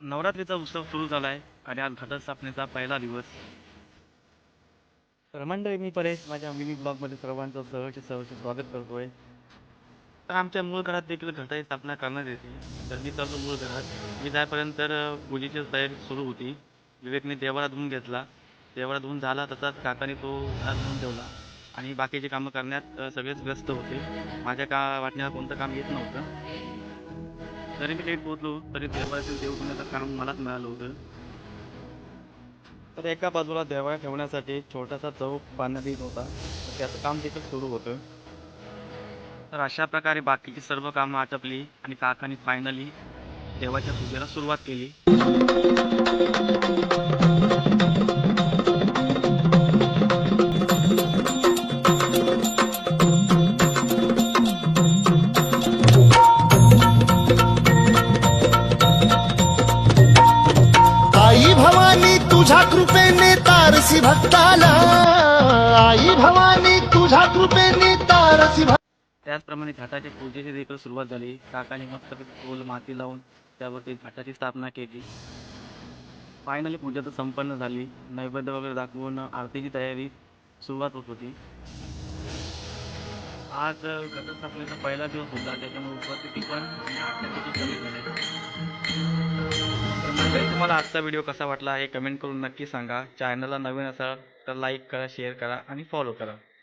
नवरात्रीचा उत्सव सुरू झालाय आणि आज घटस्थापनेचा पहिला दिवस. तर मंडळी, मी परेश माझ्या मिनी ब्लॉगमध्ये सर्वांचं सहर्ष स्वागत करतोय. तर आमच्या मूळ घरात देखील घटाची स्थापना करण्यात येते. तर मी चाललो मूळ घरात. मी जाईपर्यंत तर पूजेची तयारी सुरू होती. विवेकने देवाला धुवून घेतला. देवाला धुवून झाला तसाच काकाने तो घरात धुवून ठेवला आणि बाकीची कामं करण्यात सगळेच व्यस्त होते. माझ्या वाटण्याला कोणतं काम येत नव्हतं. जरी मी लेट पोहोचलो तरी देवातील देव धुण्याचं काम मलाच मिळालं होतं. तर एका बाजूला देवाला ठेवण्यासाठी छोटासा चौक बांधण्यात येत होता. तर त्याचं काम देखील सुरू होतं. तर अशा प्रकारे बाकीची सर्व कामं आटपली आणि काकाने फायनली देवाच्या पूजेला सुरुवात केली. आई भवानी तुझ्या कृपेने तारसी भक्ताला, आई भवानी तुझ्या कृपेने तारसी भक्ताला. त्याचप्रमाणे घाटाच्या पूजेची देखील सुरुवात झाली. काकाने मस्तपैकी फूल माती लावून त्यावरती घाटाची स्थापना केली. फायनली पूजा तर संपन्न झाली. नैवेद्य वगैरे दाखवून आरतीची तयारी सुरुवात होत होती. आज घटस्थापनेचा पहिला दिवस होता, त्याच्यामुळे उपस्थिती पण आणि आरत्या देखील कमी झाल्या. तर मंडळी, तुम्हाला आजचा व्हिडिओ कसा वाटला हे कमेंट करून नक्की सांगा. चॅनलला नवीन असाल तर लाईक करा, शेअर करा आणि फॉलो करा.